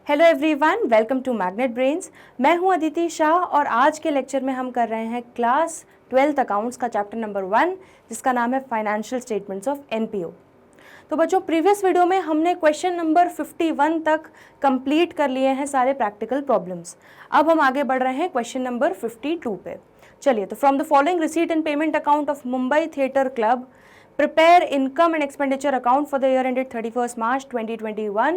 Hello everyone, welcome to magnet brains. मैं हूं अदिति शाह और आज के लेक्चर में हम कर रहे हैं क्लास 12th अकाउंट्स का चैप्टर नंबर 1 जिसका नाम है फाइनेंशियल स्टेटमेंट्स ऑफ एनपीओ। तो बच्चों, प्रीवियस वीडियो में हमने क्वेश्चन नंबर 51 तक कंप्लीट कर लिए हैं सारे प्रैक्टिकल प्रॉब्लम्स। अब हम आगे बढ़ रहे हैं क्वेश्चन नंबर 52 पे। चलिए, तो from the following receipt and payment account of Mumbai theatre club prepare income and expenditure account for the year ended 31st March 2021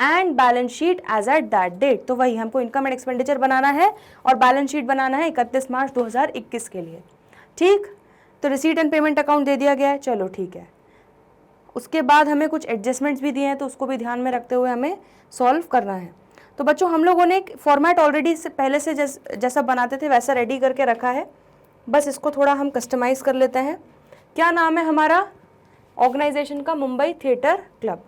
and balance sheet as at that date। तो वही हमको इनकम एंड एक्सपेंडिचर बनाना है और balance sheet बनाना है 31 मार्च 2021 के लिए। ठीक, तो रिसीट एंड पेमेंट अकाउंट दे दिया गया है, चलो ठीक है। उसके बाद हमें कुछ एडजस्टमेंट्स भी दिए हैं तो उसको भी ध्यान में रखते हुए हमें सॉल्व करना है। तो बच्चों, हम लोगों ने एक फॉर्मेट ऑलरेडी से पहले से जैसा बनाते थे वैसा रेडी करके रखा है, बस इसको थोड़ा हम कस्टमाइज़ कर लेते हैं। क्या नाम है हमारा ऑर्गेनाइजेशन का? Mumbai theatre club.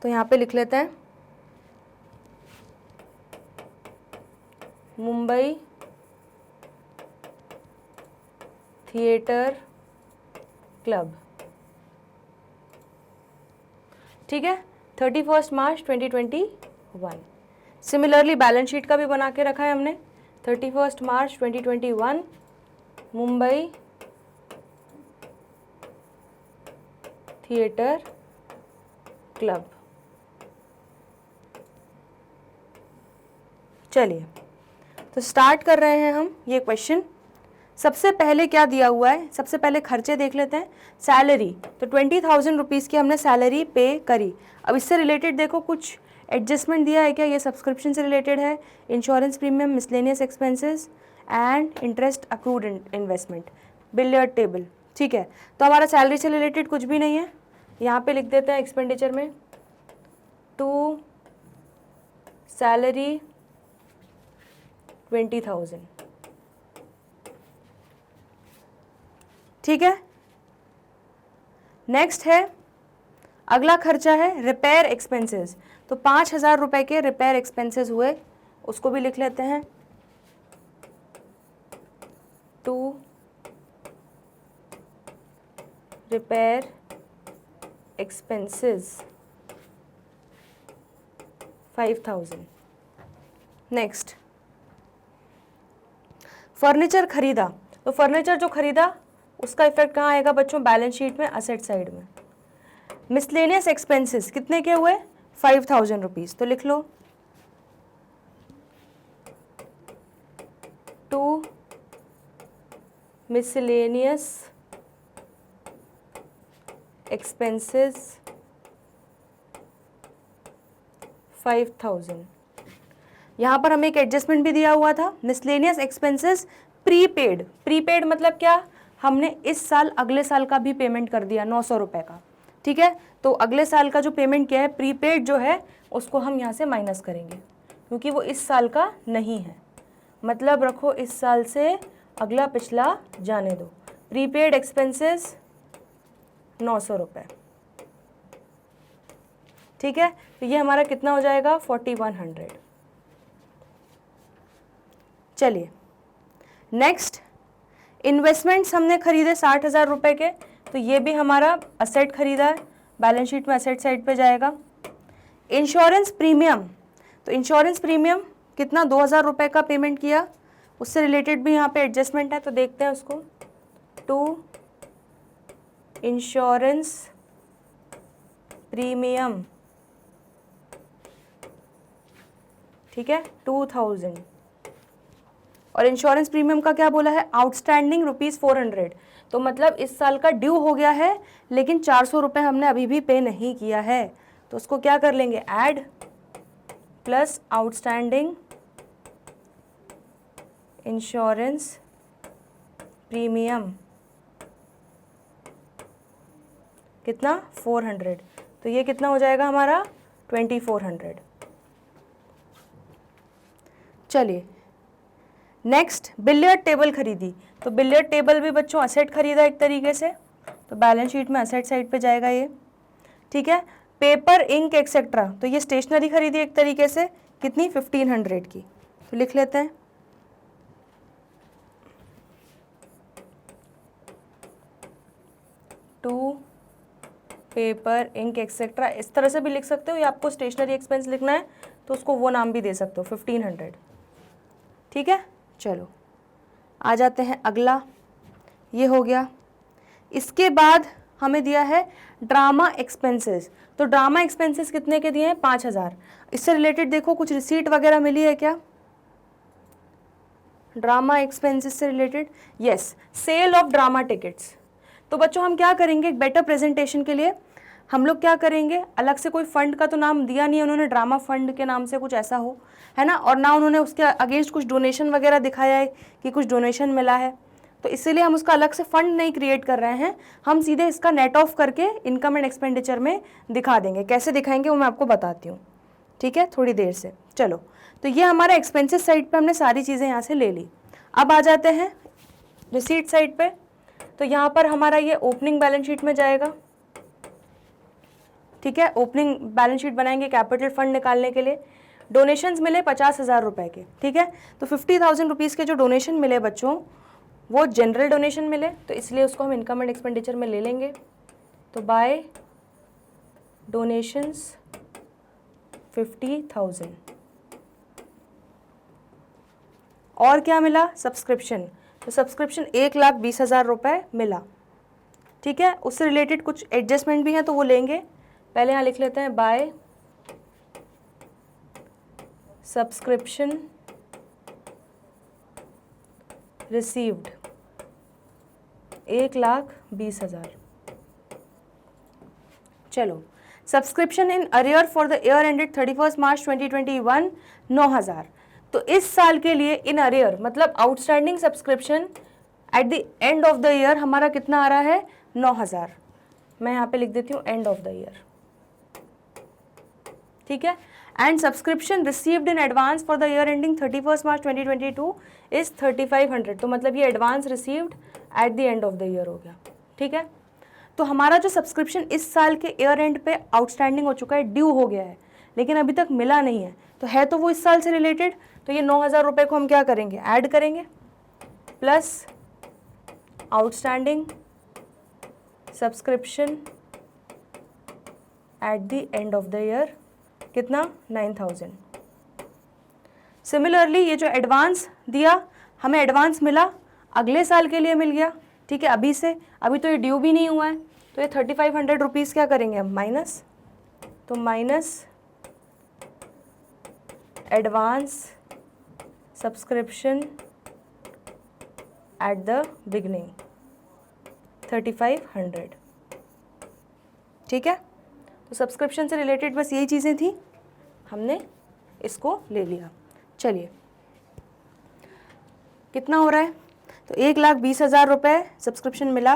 तो यहाँ पे लिख लेते हैं मुंबई थिएटर क्लब। ठीक है, 31 मार्च 2021। सिमिलरली बैलेंस शीट का भी बना के रखा है हमने। 31 मार्च 2021 मुंबई थिएटर क्लब। चलिए, तो स्टार्ट कर रहे हैं हम ये क्वेश्चन। सबसे पहले क्या दिया हुआ है, सबसे पहले खर्चे देख लेते हैं। सैलरी, तो 20,000 रुपीज़ की हमने सैलरी पे करी। अब इससे रिलेटेड देखो कुछ एडजस्टमेंट दिया है क्या? ये सब्सक्रिप्शन से रिलेटेड है। Insurance premium, miscellaneous expenses and interest accrued investment, billiard table. ठीक है, तो हमारा सैलरी से रिलेटेड कुछ भी नहीं है। यहाँ पे लिख देते हैं एक्सपेंडिचर में टू सैलरी 20,000। ठीक है, नेक्स्ट है अगला खर्चा है रिपेयर एक्सपेंसेस। तो 5,000 रुपए के रिपेयर एक्सपेंसेस हुए, उसको भी लिख लेते हैं to repair expenses 5,000। Next, furniture खरीदा। तो फर्नीचर जो खरीदा उसका इफेक्ट कहाँ आएगा बच्चों? बैलेंस शीट में, असेट साइड में। मिसलेनियस एक्सपेंसेस कितने के हुए? 5,000 रुपीज़। तो लिख लो टू मिसलेनियस एक्सपेंसेस 5,000। यहाँ पर हमें एक एडजस्टमेंट भी दिया हुआ था, मिसलेनियस एक्सपेंसेस प्रीपेड। प्रीपेड मतलब क्या? हमने इस साल अगले साल का भी पेमेंट कर दिया 900 रुपये का। ठीक है, तो अगले साल का जो पेमेंट किया है प्रीपेड जो है उसको हम यहाँ से माइनस करेंगे क्योंकि वो इस साल का नहीं है। मतलब रखो इस साल से अगला पिछला जाने दो। प्रीपेड एक्सपेंसेस 900 रुपये। ठीक है, तो ये हमारा कितना हो जाएगा? 4100। चलिए, नेक्स्ट इन्वेस्टमेंट्स हमने खरीदे 60,000 रुपये के, तो ये भी हमारा असेट खरीदा है, बैलेंस शीट में असेट साइड पे जाएगा। इंश्योरेंस प्रीमियम, तो इंश्योरेंस प्रीमियम कितना? 2,000 रुपये का पेमेंट किया, उससे रिलेटेड भी यहाँ पे एडजस्टमेंट है, तो देखते हैं उसको। टू इंश्योरेंस प्रीमियम, ठीक है, 2,000। और इंश्योरेंस प्रीमियम का क्या बोला है? आउटस्टैंडिंग ₹400। तो मतलब इस साल का ड्यू हो गया है लेकिन 400 रुपये हमने अभी भी पे नहीं किया है, तो उसको क्या कर लेंगे? Add plus outstanding insurance premium कितना? 400। तो ये कितना हो जाएगा हमारा? 2400। चलिए, नेक्स्ट बिलियर्ड टेबल खरीदी। तो बिलियर्ड टेबल भी बच्चों असेट खरीदा एक तरीके से, तो बैलेंस शीट में असेट साइड पे जाएगा ये। ठीक है, पेपर, इंक एक्सेट्रा, तो ये स्टेशनरी खरीदी एक तरीके से, कितनी? 1500 की। तो लिख लेते हैं टू पेपर, इंक एक्सेट्रा, इस तरह से भी लिख सकते हो, या आपको स्टेशनरी एक्सपेंस लिखना है तो उसको वो नाम भी दे सकते हो, 1500। ठीक है, चलो आ जाते हैं अगला, ये हो गया। इसके बाद हमें दिया है ड्रामा एक्सपेंसेस। तो ड्रामा एक्सपेंसेस कितने के दिए हैं? 5000। इससे रिलेटेड देखो कुछ रिसीट वगैरह मिली है क्या? ड्रामा एक्सपेंसेस से related, yes, sale of drama tickets. तो बच्चों हम क्या करेंगे, एक बेटर प्रेजेंटेशन के लिए हम लोग क्या करेंगे, अलग से कोई फंड का तो नाम दिया नहीं है उन्होंने, ड्रामा फंड के नाम से कुछ ऐसा हो, है ना, और ना उन्होंने उसके अगेंस्ट कुछ डोनेशन वगैरह दिखाया है कि कुछ डोनेशन मिला है, तो इसीलिए हम उसका अलग से फंड नहीं क्रिएट कर रहे हैं, हम सीधे इसका नेट ऑफ करके इनकम एंड एक्सपेंडिचर में दिखा देंगे। कैसे दिखाएंगे वो मैं आपको बताती हूँ, ठीक है, थोड़ी देर से। चलो, तो ये हमारा एक्सपेंसेस साइड पे हमने सारी चीज़ें यहाँ से ले ली। अब आ जाते हैं रिसीट साइड पे। तो यहाँ पर हमारा ये ओपनिंग बैलेंस शीट में जाएगा, ठीक है, ओपनिंग बैलेंस शीट बनाएंगे कैपिटल फंड निकालने के लिए। डोनेशंस मिले 50,000 रुपए के, ठीक है, तो 50,000 रुपीज़ के जो डोनेशन मिले बच्चों वो जनरल डोनेशन मिले, तो इसलिए उसको हम इनकम एंड एक्सपेंडिचर में ले लेंगे। तो बाय डोनेशंस 50,000। और क्या मिला? सब्सक्रिप्शन। तो सब्सक्रिप्शन 1,20,000 रुपये मिला, ठीक है। उससे रिलेटेड कुछ एडजस्टमेंट भी हैं तो वो लेंगे। पहले यहाँ लिख लेते हैं बाय सब्सक्रिप्शन रिसीव्ड 1,20,000। चलो, subscription in arrear for the year ended 31 मार्च 2021 9,000। तो इस साल के लिए इन अरियर मतलब outstanding subscription at the end of the year हमारा कितना आ रहा है? 9,000। मैं यहाँ पे लिख देती हूँ एंड ऑफ द ईयर, ठीक है। And subscription received in advance for the year ending 31 March 2022 is 3,500। तो मतलब ये advance received at the end of the year हो गया, ठीक है। तो हमारा जो सब्सक्रिप्शन इस साल के ईयर एंड पे आउटस्टैंडिंग हो चुका है, ड्यू हो गया है, लेकिन अभी तक मिला नहीं है, तो है तो वो इस साल से रिलेटेड, तो ये 9,000 रुपये को हम क्या करेंगे? ऐड करेंगे plus outstanding subscription at the end of the year कितना? 9,000। सिमिलरली ये जो एडवांस दिया, हमें एडवांस मिला, अगले साल के लिए मिल गया, ठीक है, अभी से, अभी तो ये ड्यू भी नहीं हुआ है, तो ये 3,500 रुपीज़ क्या करेंगे हम? माइनस, तो minus advance subscription at the beginning 3,500, ठीक है। तो सब्सक्रिप्शन से रिलेटेड बस यही चीज़ें थी, हमने इसको ले लिया। चलिए, कितना हो रहा है? तो 1,20,000 रुपये सब्सक्रिप्शन मिला,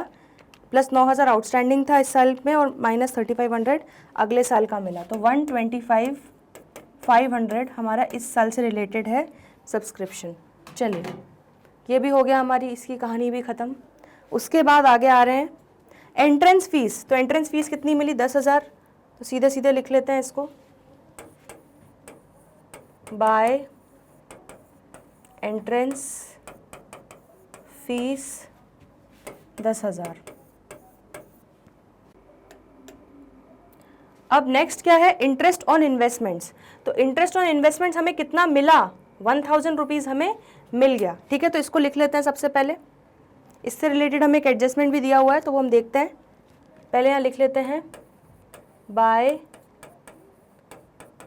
प्लस 9,000 आउटस्टैंडिंग था इस साल में, और माइनस 3,500 अगले साल का मिला, तो 125,500 हमारा इस साल से रिलेटेड है सब्सक्रिप्शन। चलिए, ये भी हो गया, हमारी इसकी कहानी भी ख़त्म। उसके बाद आगे आ रहे हैं एंट्रेंस फीस। तो एंट्रेंस फीस कितनी मिली? 10,000। तो सीधे सीधे लिख लेते हैं इसको, बाय एंट्रेंस फीस 10,000। अब नेक्स्ट क्या है? Interest on investments. तो इंटरेस्ट ऑन इन्वेस्टमेंट्स हमें कितना मिला? 1,000 रुपीज़ हमें मिल गया, ठीक है। तो इसको लिख लेते हैं सबसे पहले। इससे रिलेटेड हमें एक एडजस्टमेंट भी दिया हुआ है, तो वो हम देखते हैं। पहले यहाँ लिख लेते हैं by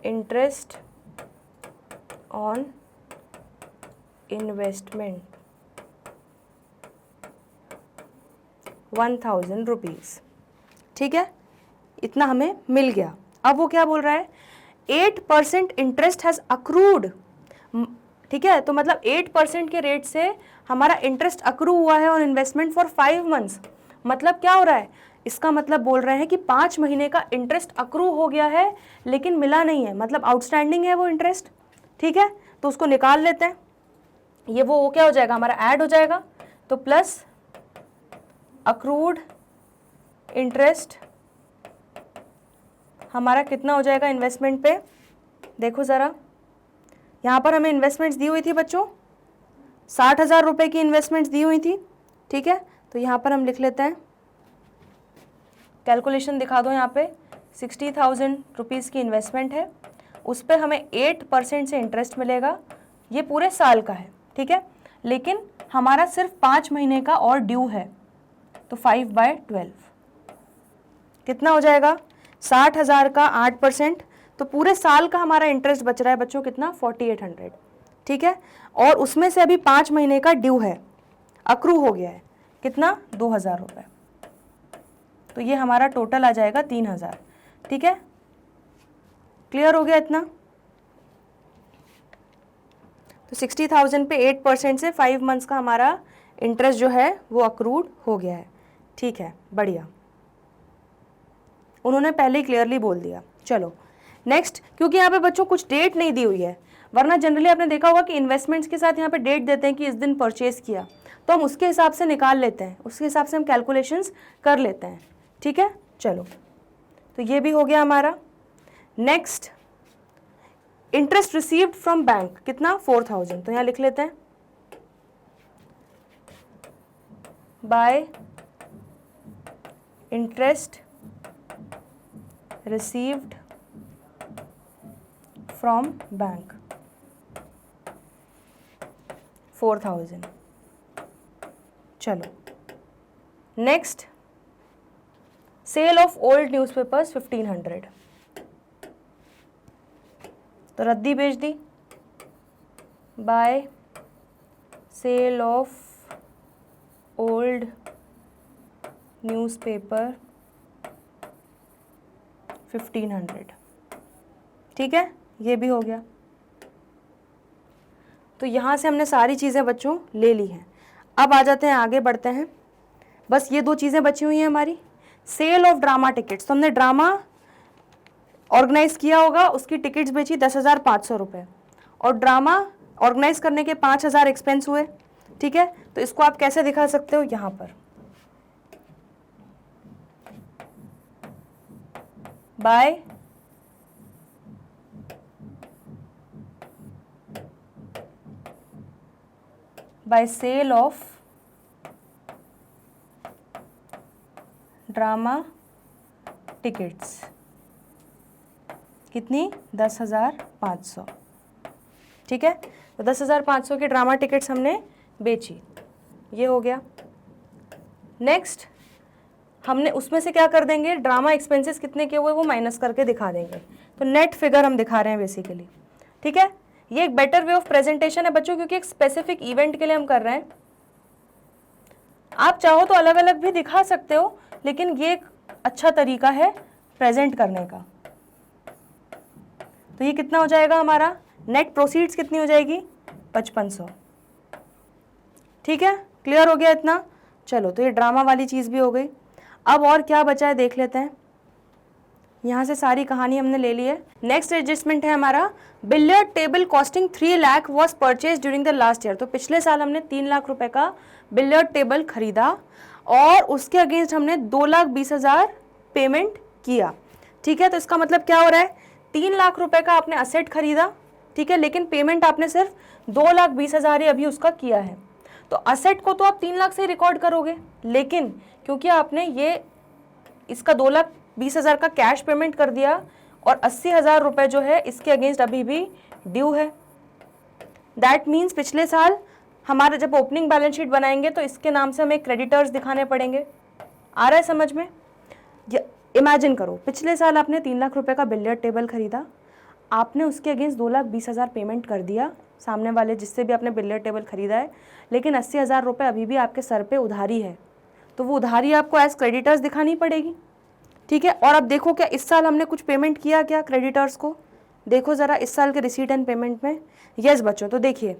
interest on investment 1,000 rupees, ठीक है, इतना हमें मिल गया। अब वो क्या बोल रहा है? 8% इंटरेस्ट हैज़ अक्रूड, ठीक है। तो मतलब 8% के रेट से हमारा इंटरेस्ट अक्रू हुआ है ऑन इन्वेस्टमेंट फॉर 5 मंथ्स। मतलब क्या हो रहा है? इसका मतलब बोल रहे हैं कि 5 महीने का इंटरेस्ट अक्रू हो गया है लेकिन मिला नहीं है, मतलब आउटस्टैंडिंग है वो इंटरेस्ट, ठीक है। तो उसको निकाल लेते हैं, ये वो क्या हो जाएगा? हमारा ऐड हो जाएगा। तो प्लस अक्रूड इंटरेस्ट हमारा कितना हो जाएगा इन्वेस्टमेंट पे? देखो ज़रा, यहाँ पर हमें इन्वेस्टमेंट्स दी हुई थी बच्चों, 60,000 रुपये की इन्वेस्टमेंट्स दी हुई थी, ठीक है। तो यहाँ पर हम लिख लेते हैं कैलकुलेशन दिखा दो यहाँ पे। 60,000 रुपीज़ की इन्वेस्टमेंट है, उस पर हमें 8% से इंटरेस्ट मिलेगा, ये पूरे साल का है, ठीक है। लेकिन हमारा सिर्फ 5 महीने का और ड्यू है, तो 5/12 कितना हो जाएगा? 60,000 का 8%, तो पूरे साल का हमारा इंटरेस्ट बच रहा है बच्चों कितना? 4800, ठीक है। और उसमें से अभी 5 महीने का ड्यू है, अक्रू हो गया है, कितना? 2,000 रुपये। तो ये हमारा टोटल आ जाएगा 3,000, ठीक है। क्लियर हो गया इतना? तो 60,000 पे 8% से 5 मंथ्स का हमारा इंटरेस्ट जो है वो अक्रूड हो गया है, ठीक है, बढ़िया। उन्होंने पहले ही क्लियरली बोल दिया। चलो नेक्स्ट, क्योंकि यहाँ पे बच्चों कुछ डेट नहीं दी हुई है, वरना जनरली आपने देखा होगा कि इन्वेस्टमेंट्स के साथ यहाँ पे डेट देते हैं कि इस दिन परचेज किया, तो हम उसके हिसाब से निकाल लेते हैं, उसके हिसाब से हम कैलकुलेशंस कर लेते हैं, ठीक है। चलो, तो ये भी हो गया हमारा। Next, interest received from bank कितना? 4,000, तो यहाँ लिख लेते हैं by interest received from bank 4,000। चलो next, sale of old newspapers 1,500, तो रद्दी बेच दी by sale of old newspaper 1,500, ठीक है, ये भी हो गया। तो यहाँ से हमने सारी चीज़ें बच्चों ले ली हैं। अब आ जाते हैं, आगे बढ़ते हैं। बस ये 2 चीज़ें बची हुई हैं हमारी। सेल ऑफ ड्रामा टिकट्स, तो हमने ड्रामा ऑर्गेनाइज किया होगा, उसकी टिकट्स बेची 10,500 रुपये, और ड्रामा ऑर्गेनाइज करने के 5,000 एक्सपेंस हुए, ठीक है। तो इसको आप कैसे दिखा सकते हो? यहाँ पर by sale of drama tickets, कितनी? 10,500, ठीक है। तो 10,500 की ड्रामा टिकट्स हमने बेची, ये हो गया। नेक्स्ट, हमने उसमें से क्या कर देंगे? ड्रामा एक्सपेंसेस कितने के हुए वो माइनस करके दिखा देंगे, तो नेट फिगर हम दिखा रहे हैं बेसिकली, ठीक है। ये एक बेटर वे ऑफ प्रेजेंटेशन है बच्चों, क्योंकि एक स्पेसिफिक इवेंट के लिए हम कर रहे हैं। आप चाहो तो अलग अलग भी दिखा सकते हो, लेकिन ये एक अच्छा तरीका है प्रेजेंट करने का। तो ये कितना हो जाएगा हमारा? नेट प्रोसीड्स कितनी हो जाएगी? 5500, ठीक है। क्लियर हो गया इतना? चलो, तो ये ड्रामा वाली चीज़ भी हो गई। अब और क्या बचा है देख लेते हैं। यहाँ से सारी कहानी हमने ले ली है। नेक्स्ट एडजस्टमेंट है हमारा, billiard table costing 3 lakh was purchase during the last year. तो पिछले साल हमने 3 लाख रुपए का बिलियर्ड टेबल खरीदा और उसके अगेंस्ट हमने 2,20,000 पेमेंट किया, ठीक है। तो इसका मतलब क्या हो रहा है? 3 लाख रुपए का आपने असेट खरीदा, ठीक है, लेकिन पेमेंट आपने सिर्फ 2,20,000 ही अभी उसका किया है। तो असेट को तो आप 3 लाख से ही रिकॉर्ड करोगे, लेकिन क्योंकि आपने ये इसका 2,20,000 का कैश पेमेंट कर दिया और 80,000 रुपये जो है इसके अगेंस्ट अभी भी ड्यू है। दैट मीन्स पिछले साल हमारे जब ओपनिंग बैलेंस शीट बनाएंगे तो इसके नाम से हमें क्रेडिटर्स दिखाने पड़ेंगे। आ रहा है समझ में? इमेजिन करो, पिछले साल आपने 3 लाख रुपए का बिलियर्ड टेबल खरीदा, आपने उसके अगेंस्ट 2,20,000 पेमेंट कर दिया सामने वाले जिससे भी आपने बिलियर्ड टेबल खरीदा है, लेकिन 80,000 रुपये अभी भी आपके सर पे उधारी है, तो वो उधारी आपको एज क्रेडिटर्स दिखानी पड़ेगी, ठीक है। और अब देखो क्या इस साल हमने कुछ पेमेंट किया क्या क्रेडिटर्स को? देखो ज़रा इस साल के रिसीट एंड पेमेंट में। यस बच्चों, तो देखिए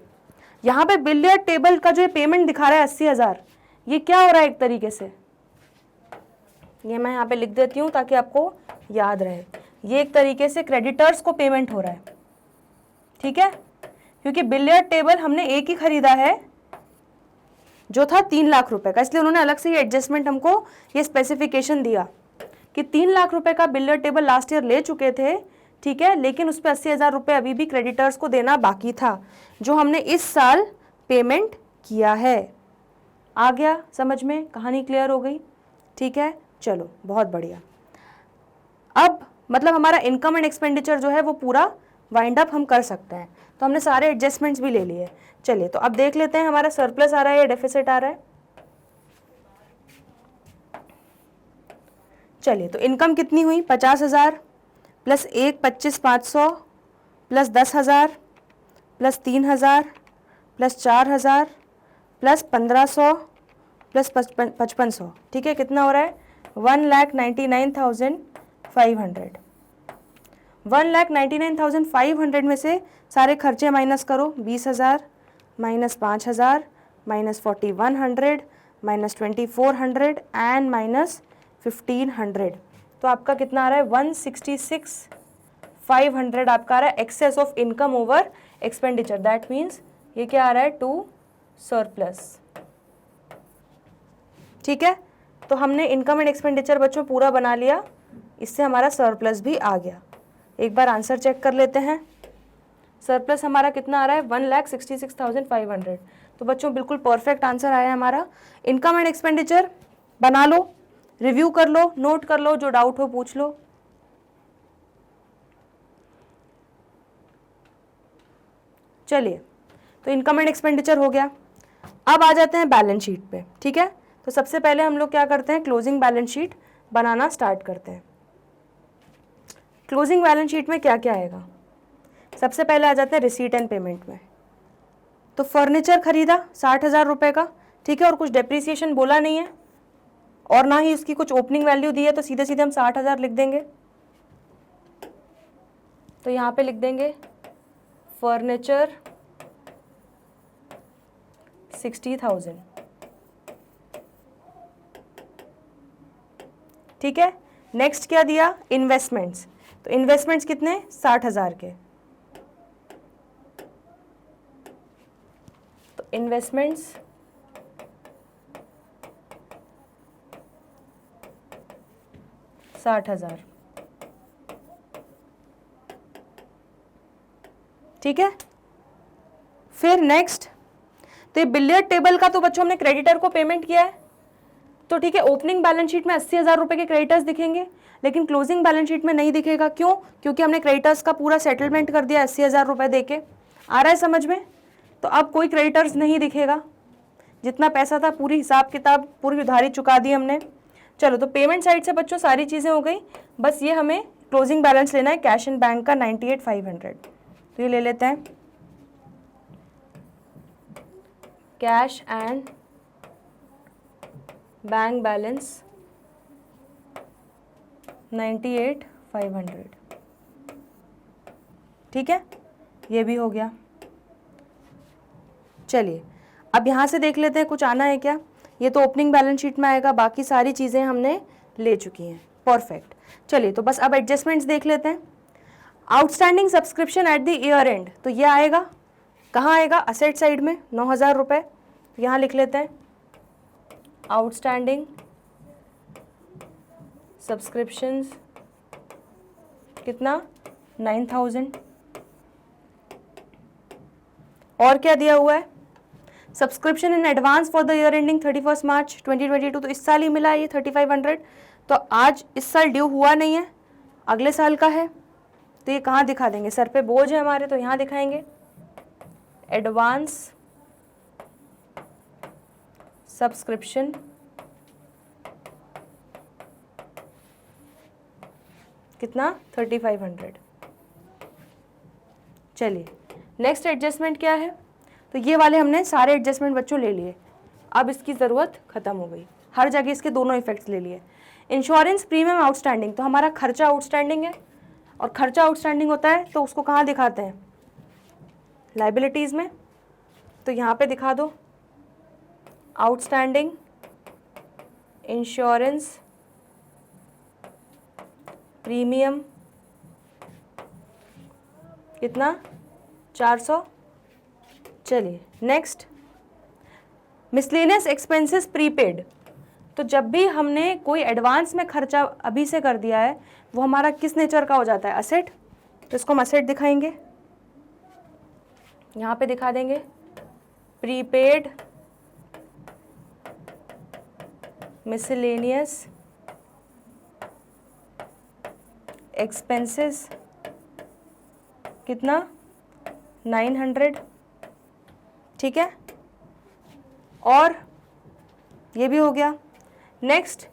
यहाँ पे बिलियर्ड टेबल का जो पेमेंट दिखा रहा है 80,000, ये क्या हो रहा है एक तरीके से, ये मैं यहाँ पे लिख देती हूँ ताकि आपको याद रहे, ये एक तरीके से क्रेडिटर्स को पेमेंट हो रहा है, ठीक है, क्योंकि बिलियर्ड टेबल हमने एक ही खरीदा है जो था 3 लाख रुपए का, इसलिए उन्होंने अलग से ये एडजस्टमेंट हमको ये स्पेसिफिकेशन दिया कि 3 लाख रुपए का बिलियर्ड टेबल लास्ट ईयर ले चुके थे, ठीक है, लेकिन उस पर 80,000 रुपये अभी भी क्रेडिटर्स को देना बाकी था जो हमने इस साल पेमेंट किया है। आ गया समझ में? कहानी क्लियर हो गई, ठीक है। चलो बहुत बढ़िया। अब मतलब हमारा इनकम एंड एक्सपेंडिचर जो है वो पूरा वाइंड अप हम कर सकते हैं। तो हमने सारे एडजस्टमेंट्स भी ले लिए। चलिए तो अब देख लेते हैं हमारा सरप्लस आ रहा है या डेफिसिट आ रहा है। चलिए तो इनकम कितनी हुई, 50,000 plus 1 25,500 plus 10,000 plus 3,000 plus 4,000 plus 1,500 plus 5500। ठीक है, कितना हो रहा है 1,99,500। 1,99,500 में से सारे खर्चे माइनस करो, 20,000 minus 5,000 minus 4,100 minus 2,400 and minus 1,500। तो आपका कितना आ रहा है 166,500 आपका आ रहा है excess of income over expenditure. That means ये क्या आ रहा है टू सरप्लस। ठीक है, तो हमने इनकम एंड एक्सपेंडिचर बच्चों पूरा बना लिया, इससे हमारा सरप्लस भी आ गया। एक बार आंसर चेक कर लेते हैं। सरप्लस हमारा कितना आ रहा है 1,66,500। तो बच्चों बिल्कुल परफेक्ट आंसर आया है हमारा। इनकम एंड एक्सपेंडिचर बना लो, रिव्यू कर लो, नोट कर लो, जो डाउट हो पूछ लो। चलिए तो इनकम एंड एक्सपेंडिचर हो गया। अब आ जाते हैं बैलेंस शीट पे। ठीक है, तो सबसे पहले हम लोग क्या करते हैं, क्लोजिंग बैलेंस शीट बनाना स्टार्ट करते हैं। क्लोजिंग बैलेंस शीट में क्या क्या आएगा, सबसे पहले आ जाते हैं रिसीट एंड पेमेंट में। तो फर्नीचर खरीदा 60,000 रुपये का, ठीक है, और कुछ डेप्रीसिएशन बोला नहीं है और ना ही उसकी कुछ ओपनिंग वैल्यू दी है, तो सीधे सीधे हम 60,000 लिख देंगे। तो यहाँ पे लिख देंगे फर्नीचर 60,000। ठीक है, नेक्स्ट क्या दिया, इन्वेस्टमेंट्स। तो इन्वेस्टमेंट्स कितने 60,000 के। तो इन्वेस्टमेंट्स 60,000। ठीक है, फिर नेक्स्ट, तो ये बिलियर्ड टेबल का तो बच्चों हमने क्रेडिटर को पेमेंट किया है, तो ठीक है, ओपनिंग बैलेंस शीट में 80,000 रुपये के क्रेडिटर्स दिखेंगे, लेकिन क्लोजिंग बैलेंस शीट में नहीं दिखेगा। क्यों, क्योंकि हमने क्रेडिटर्स का पूरा सेटलमेंट कर दिया 80,000 रुपये देके। आ रहा है समझ में। तो अब कोई क्रेडिटर्स नहीं दिखेगा, जितना पैसा था पूरी हिसाब किताब पूरी उधारी चुका दी हमने। चलो तो पेमेंट साइड से बच्चों सारी चीज़ें हो गई, बस ये हमें क्लोजिंग बैलेंस लेना है कैश एंड बैंक का 98,500। तो ये ले लेते हैं कैश एंड बैंक बैलेंस 98,500। ठीक है, ये भी हो गया। चलिए अब यहाँ से देख लेते हैं कुछ आना है क्या। ये तो ओपनिंग बैलेंस शीट में आएगा, बाकी सारी चीज़ें हमने ले चुकी हैं। परफेक्ट। चलिए तो बस अब एडजस्टमेंट्स देख लेते हैं। Outstanding subscription at the year and, तो ये आएगा कहाँ आएगा, असेट साइड में 9,000 रुपये। तो यहाँ लिख लेते हैं आउटस्टैंडिंग सब्सक्रिप्शंस कितना 9,000। और क्या दिया हुआ है, subscription in advance for the year ending 31 मार्च 2022। तो इस साल ही मिला है ये 3,500। तो आज इस साल ड्यू हुआ नहीं है, अगले साल का है। तो ये कहाँ दिखा देंगे, सर पे बोझ है हमारे, तो यहाँ दिखाएंगे एडवांस सब्सक्रिप्शन कितना 3,500। चलिए नेक्स्ट एडजस्टमेंट क्या है, तो ये वाले हमने सारे एडजस्टमेंट बच्चों ले लिए। अब इसकी ज़रूरत ख़त्म हो गई, हर जगह इसके दोनों इफेक्ट्स ले लिए। इंश्योरेंस प्रीमियम आउटस्टैंडिंग, तो हमारा खर्चा आउटस्टैंडिंग है, और खर्चा आउटस्टैंडिंग होता है तो उसको कहाँ दिखाते हैं, लाइबिलिटीज़ में। तो यहाँ पे दिखा दो आउटस्टैंडिंग इंश्योरेंस प्रीमियम कितना 400। चलिए नेक्स्ट, मिसलेनियस एक्सपेंसेस प्रीपेड। तो जब भी हमने कोई एडवांस में खर्चा अभी से कर दिया है, वो हमारा किस नेचर का हो जाता है, असेट। तो इसको हम असेट दिखाएंगे, यहाँ पे दिखा देंगे प्रीपेड मिसलेनियस एक्सपेंसेस कितना 900, ठीक है, और ये भी हो गया। नेक्स्ट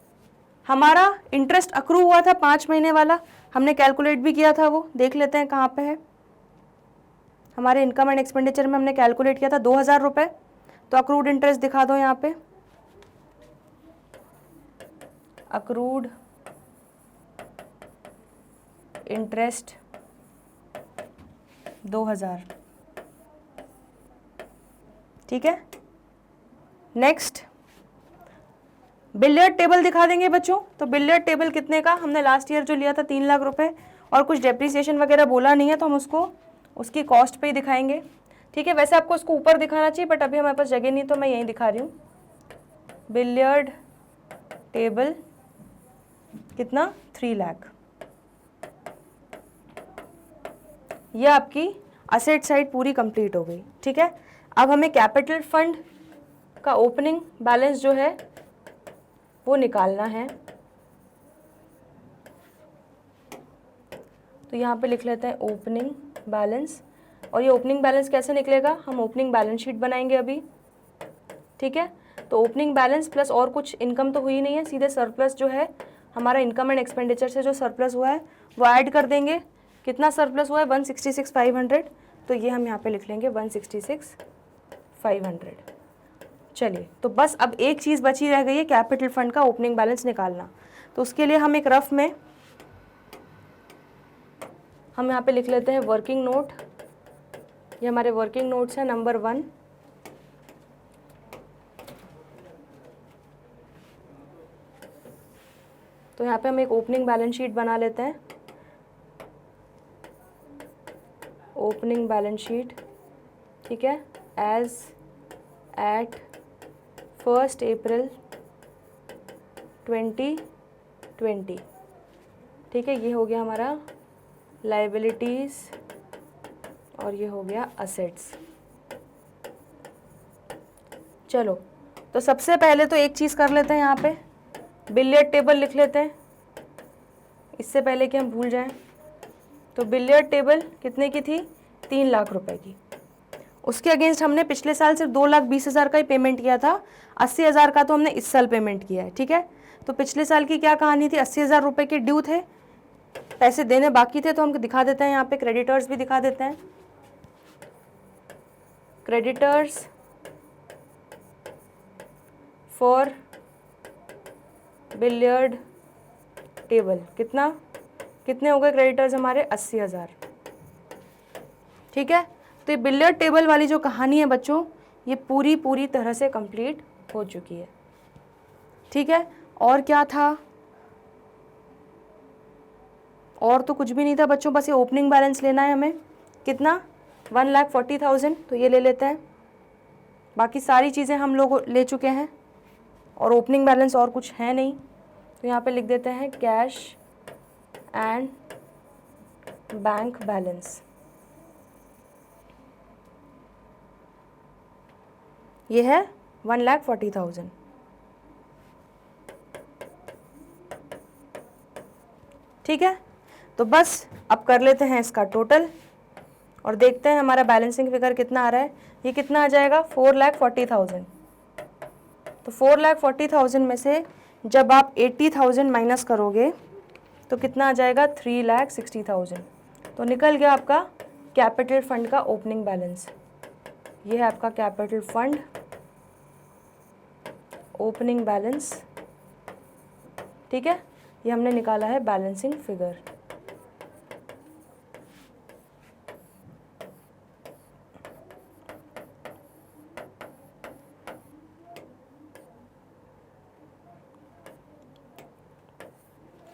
हमारा इंटरेस्ट अक्रू हुआ था 5 महीने वाला, हमने कैलकुलेट भी किया था, वो देख लेते हैं कहाँ पे है। हमारे इनकम एंड एक्सपेंडिचर में हमने कैलकुलेट किया था 2000 रुपये, तो अक्रूड इंटरेस्ट दिखा दो यहाँ पे, अक्रूड इंटरेस्ट 2000, ठीक है। नेक्स्ट बिलियर्ड टेबल दिखा देंगे बच्चों, तो बिलियर्ड टेबल कितने का, हमने लास्ट ईयर जो लिया था 3 लाख रुपए, और कुछ डेप्रिसिएशन वगैरह बोला नहीं है तो हम उसको उसकी कॉस्ट पे ही दिखाएंगे, ठीक है। वैसे आपको उसको ऊपर दिखाना चाहिए बट अभी हमारे पास जगह नहीं तो मैं यहीं दिखा रही हूँ। बिलियर्ड टेबल कितना 3 लाख, यह आपकी असेट साइड पूरी कंप्लीट हो गई, ठीक है। अब हमें कैपिटल फंड का ओपनिंग बैलेंस जो है वो निकालना है, तो यहाँ पे लिख लेते हैं ओपनिंग बैलेंस। और ये ओपनिंग बैलेंस कैसे निकलेगा, हम ओपनिंग बैलेंस शीट बनाएंगे अभी, ठीक है। तो ओपनिंग बैलेंस प्लस और कुछ इनकम तो हुई नहीं है, सीधे सरप्लस जो है हमारा इनकम एंड एक्सपेंडिचर से जो सरप्लस हुआ है वो ऐड कर देंगे। कितना सरप्लस हुआ है 166,500, तो ये हम यहाँ पे लिख लेंगे 166,500। चलिए, तो बस अब एक चीज़ बची रह गई है कैपिटल फंड का ओपनिंग बैलेंस निकालना। तो उसके लिए हम एक रफ में हम यहाँ पे लिख लेते हैं वर्किंग नोट, ये हमारे वर्किंग नोट्स हैं नंबर 1। तो यहाँ पे हम एक ओपनिंग बैलेंस शीट बना लेते हैं, ओपनिंग बैलेंस शीट, ठीक है, एज एट 1 अप्रैल 2020, ठीक है। ये हो गया हमारा लाइबिलिटीज़ और ये हो गया असेट्स। चलो, तो सबसे पहले तो एक चीज़ कर लेते हैं, यहाँ पे बिलियर्ड टेबल लिख लेते हैं इससे पहले कि हम भूल जाएं। तो बिलियर्ड टेबल कितने की थी 3 लाख रुपए की, उसके अगेंस्ट हमने पिछले साल सिर्फ 2,20,000 का ही पेमेंट किया था, 80,000 का तो हमने इस साल पेमेंट किया है, ठीक है। तो पिछले साल की क्या कहानी थी, 80,000 रुपये के ड्यू थे, पैसे देने बाकी थे, तो हम दिखा देते हैं यहाँ पे, क्रेडिटर्स भी दिखा देते हैं। क्रेडिटर्स फॉर बिलियर्ड टेबल कितने हो गए क्रेडिटर्स हमारे 80,000, ठीक है। तो ये बिलियर्ड टेबल वाली जो कहानी है बच्चों, ये पूरी तरह से कंप्लीट हो चुकी है, ठीक है। और क्या था, और तो कुछ भी नहीं था बच्चों, बस ये ओपनिंग बैलेंस लेना है हमें, कितना 1,40,000, तो ये ले लेते हैं। बाकी सारी चीज़ें हम लोग ले चुके हैं और ओपनिंग बैलेंस और कुछ है नहीं, तो यहाँ पे लिख देते हैं कैश एंड बैंक बैलेंस। ये है 1,40,000, ठीक है। तो बस अब कर लेते हैं इसका टोटल और देखते हैं हमारा बैलेंसिंग फिगर कितना आ रहा है। ये कितना आ जाएगा 4,40,000। तो 4,40,000 में से जब आप 80,000 माइनस करोगे तो कितना आ जाएगा 3,60,000। तो निकल गया आपका कैपिटल फंड का ओपनिंग बैलेंस। ये है आपका कैपिटल फंड ओपनिंग बैलेंस, ठीक है। ये हमने निकाला है बैलेंसिंग फिगर।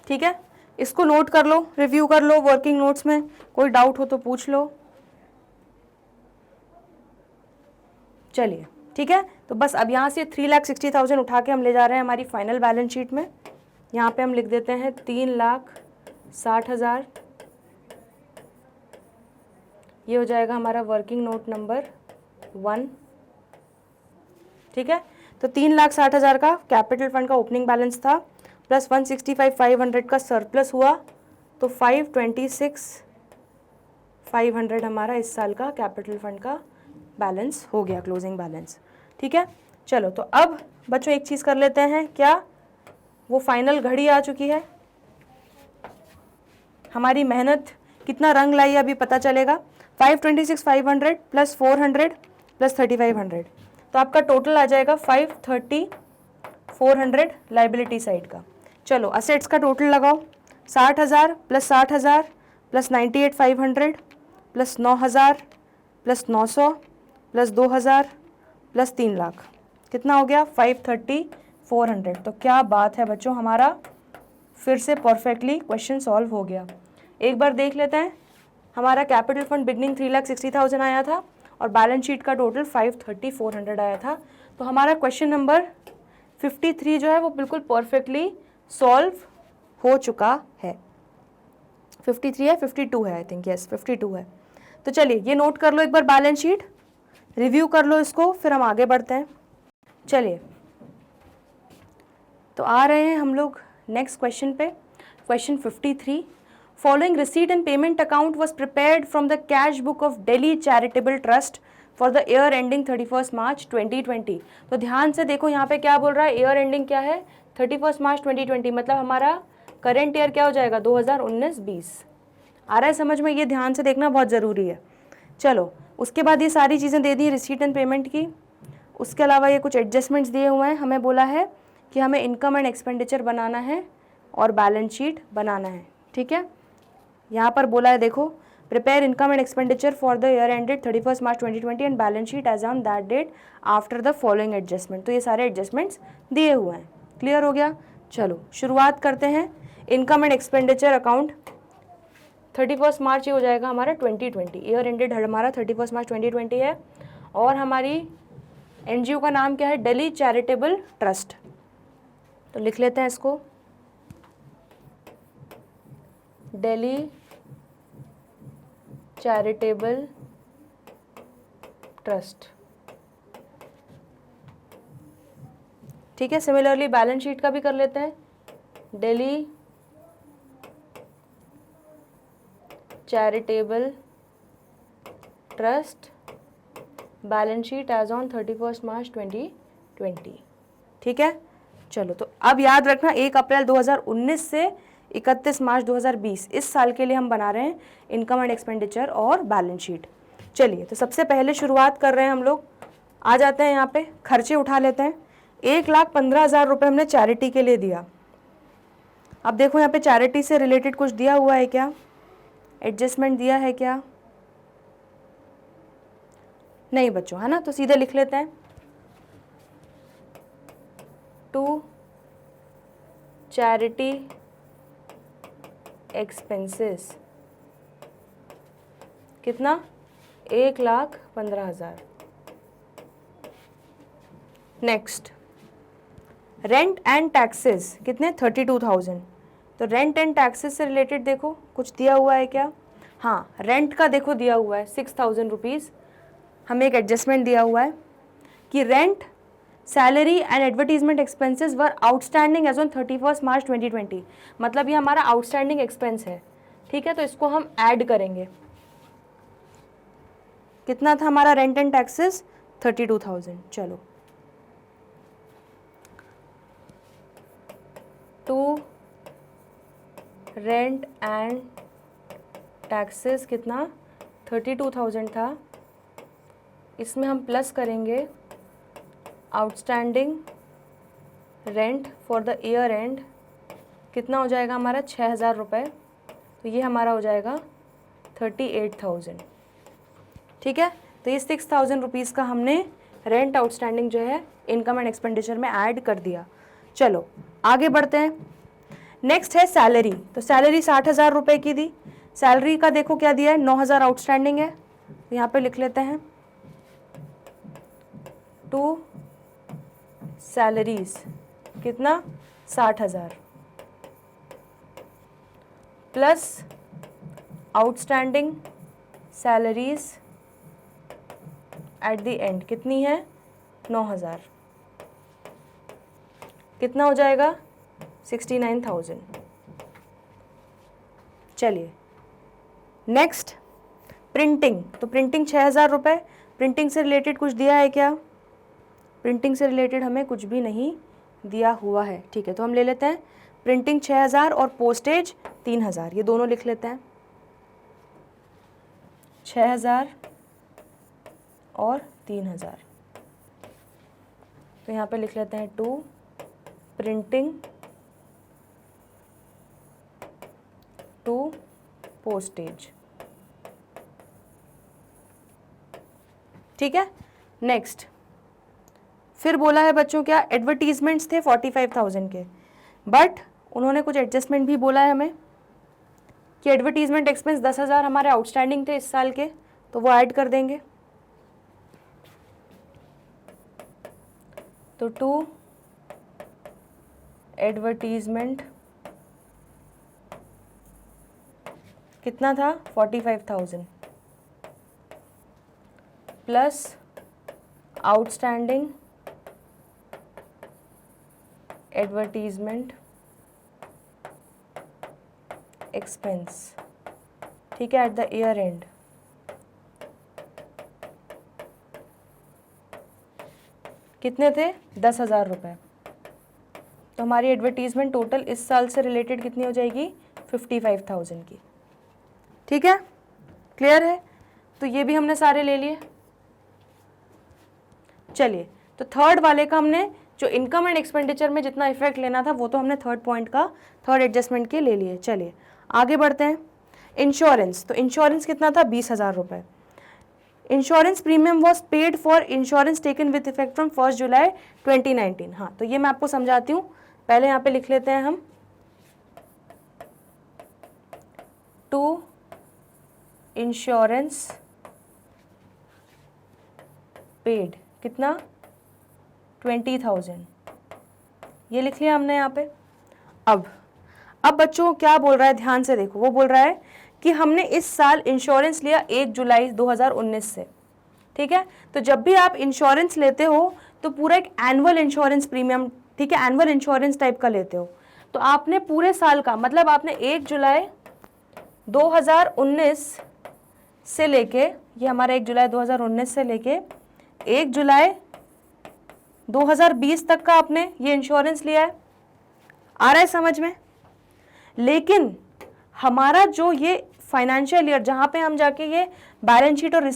ठीक है, इसको नोट कर लो, रिव्यू कर लो वर्किंग नोट्स में, कोई डाउट हो तो पूछ लो। चलिए, ठीक है। तो बस अब यहाँ से 3,60,000 उठा के हम ले जा रहे हैं हमारी फाइनल बैलेंस शीट में। यहाँ पे हम लिख देते हैं 3,60,000। ये हो जाएगा हमारा वर्किंग नोट नंबर 1, ठीक है। तो 3,60,000 का कैपिटल फंड का ओपनिंग बैलेंस था, प्लस 165,500 का सरप्लस हुआ, तो 526,500 हमारा इस साल का कैपिटल फंड का बैलेंस हो गया, क्लोजिंग बैलेंस। ठीक है, चलो तो अब बच्चों एक चीज़ कर लेते हैं, क्या वो फाइनल घड़ी आ चुकी है। हमारी मेहनत कितना रंग लाई अभी पता चलेगा। 526,500 प्लस 400 प्लस 3,500, तो आपका टोटल आ जाएगा 530,400 लाइबिलिटी साइड का। चलो असेट्स का टोटल लगाओ, 60,000 plus 60,000 plus 98,500 plus 9,000 plus 900 plus 2,000 plus 3 lakh, कितना हो गया 530,400। तो क्या बात है बच्चों, हमारा फिर से परफेक्टली क्वेश्चन सॉल्व हो गया। एक बार देख लेते हैं, हमारा कैपिटल फंड बिगनिंग 3,60,000 आया था और बैलेंस शीट का टोटल 530,400 आया था। तो हमारा क्वेश्चन नंबर 53 जो है वो बिल्कुल परफेक्टली सॉल्व हो चुका है। 53 है, 52 है आई थिंक, यस 52 है। तो चलिए ये नोट कर लो एक बार, बैलेंस शीट रिव्यू कर लो इसको, फिर हम आगे बढ़ते हैं। चलिए तो आ रहे हैं हम लोग नेक्स्ट क्वेश्चन पे, question 53। Following receipt and payment account was prepared from the cash book of Delhi charitable trust for the year ending 31 March 2020। तो ध्यान से देखो यहाँ पे क्या बोल रहा है, ईयर एंडिंग क्या है 31 मार्च 2020, मतलब हमारा करेंट ईयर क्या हो जाएगा 2019-20। आ रहा है समझ में, ये ध्यान से देखना बहुत ज़रूरी है। चलो उसके बाद ये सारी चीज़ें दे दी रिसीट एंड पेमेंट की, उसके अलावा ये कुछ एडजस्टमेंट्स दिए हुए हैं। हमें बोला है कि हमें इनकम एंड एक्सपेंडिचर बनाना है और बैलेंस शीट बनाना है। ठीक है, यहाँ पर बोला है देखो, prepare income and expenditure for the year ended 31 March 2020 and balance sheet as on that date after the following adjustment. तो ये सारे एडजस्टमेंट्स दिए हुए हैं, क्लियर हो गया। चलो शुरुआत करते हैं। इनकम एंड एक्सपेंडिचर अकाउंट 31 मार्च ये हो जाएगा हमारा 2020, ईयर एंडेड हमारा 31 मार्च 2020 है। और हमारी एनजीओ का नाम क्या है, दिल्ली चैरिटेबल ट्रस्ट। तो लिख लेते हैं इसको, दिल्ली चैरिटेबल ट्रस्ट। ठीक है, सिमिलरली बैलेंस शीट का भी कर लेते हैं, Delhi charitable trust, balance sheet as on 31 March 2020। ठीक है, चलो तो अब याद रखना 1 अप्रैल 2019 से 31 मार्च 2020 इस साल के लिए हम बना रहे हैं इनकम एंड एक्सपेंडिचर और बैलेंस शीट। चलिए तो सबसे पहले शुरुआत कर रहे हैं हम लोग, आ जाते हैं यहाँ पे, खर्चे उठा लेते हैं। 1,15,000 रुपये हमने चैरिटी के लिए दिया। अब देखो यहाँ पे चैरिटी से रिलेटेड कुछ दिया हुआ है क्या, एडजस्टमेंट दिया है क्या, नहीं बच्चों, है ना। तो सीधे लिख लेते हैं, टू चैरिटी एक्सपेंसेस कितना 1,15,000। नेक्स्ट रेंट एंड टैक्सेस कितने 32,000। तो रेंट एंड टैक्सेस से रिलेटेड देखो कुछ दिया हुआ है क्या, हाँ रेंट का देखो दिया हुआ है 6,000 रुपीज़। हमें एक एडजस्टमेंट दिया हुआ है कि rent salary and advertisement expenses were outstanding as on 31 March 2020, मतलब ये हमारा आउटस्टैंडिंग एक्सपेंस है। ठीक है, तो इसको हम ऐड करेंगे, कितना था हमारा रेंट एंड टैक्सेस 32,000। चलो टू रेंट एंड टैक्सेस कितना 32,000 था, इसमें हम प्लस करेंगे outstanding rent for the year and, कितना हो जाएगा हमारा 6,000 रुपये। तो ये हमारा हो जाएगा 38,000। ठीक है, तो ये 6,000 रुपीज़ का हमने रेंट आउटस्टैंडिंग जो है इनकम एंड एक्सपेंडिचर में ऐड कर दिया। चलो आगे बढ़ते हैं। नेक्स्ट है सैलरी। तो सैलरी 60,000 रुपये की दी, सैलरी का देखो क्या दिया है 9,000 आउटस्टैंडिंग है। तो यहाँ पे लिख लेते हैं टू सैलरीज कितना 60,000 plus outstanding salaries at the end कितनी है 9,000, कितना हो जाएगा 69,000। चलिए नेक्स्ट प्रिंटिंग, तो प्रिंटिंग 6,000 रुपये। प्रिंटिंग से रिलेटेड कुछ दिया है क्या? प्रिंटिंग से रिलेटेड हमें कुछ भी नहीं दिया हुआ है, ठीक है। तो हम ले लेते हैं प्रिंटिंग 6,000 और पोस्टेज 3,000, ये दोनों लिख लेते हैं। 6,000 और 3,000, तो यहाँ पे लिख लेते हैं 2 प्रिंटिंग 2 पोस्टेज, ठीक है। नेक्स्ट फिर बोला है बच्चों क्या, एडवर्टीजमेंट्स थे 45,000 के, बट उन्होंने कुछ एडजस्टमेंट भी बोला है हमें कि एडवर्टीजमेंट एक्सपेंस 10,000 हमारे आउटस्टैंडिंग थे इस साल के, तो वो ऐड कर देंगे। तो 2 एडवर्टीजमेंट कितना था 45,000 प्लस आउटस्टैंडिंग एडवर्टीजमेंट एक्सपेंस, ठीक है, एट द ईयर एंड। कितने थे 10,000 रुपये। तो हमारी एडवर्टीजमेंट टोटल इस साल से रिलेटेड कितनी हो जाएगी 55,000 की, ठीक है, क्लियर है। तो ये भी हमने सारे ले लिए। चलिए तो थर्ड वाले का हमने जो इनकम एंड एक्सपेंडिचर में जितना इफेक्ट लेना था वो तो हमने थर्ड पॉइंट का थर्ड एडजस्टमेंट के ले लिए। चलिए आगे बढ़ते हैं। इंश्योरेंस, तो इंश्योरेंस कितना था 20,000 रुपये। Insurance premium was paid for insurance taken with effect from 1 जुलाई 2019। हाँ, तो ये मैं आपको समझाती हूँ, पहले यहाँ पे लिख लेते हैं हम 2 इंश्योरेंस पेड, कितना 20,000, ये लिख लिया हमने यहाँ पे। अब बच्चों क्या बोल रहा है, ध्यान से देखो, वो बोल रहा है कि हमने इस साल इंश्योरेंस लिया 1 जुलाई 2019 से, ठीक है। तो जब भी आप इंश्योरेंस लेते हो तो पूरा एक एनुअल इंश्योरेंस प्रीमियम, ठीक है, एनुअल इंश्योरेंस टाइप का लेते हो, तो आपने पूरे साल का मतलब आपने 1 जुलाई 2019 से लेके, ये हमारा 1 जुलाई 2019 से लेके 1 जुलाई 2020 तक का आपने ये इंश्योरेंस लिया है। आ रहा है समझ में? लेकिन हमारा जो ये फाइनेंशियल ईयर जहाँ पे हम जाके ये बैलेंस शीट और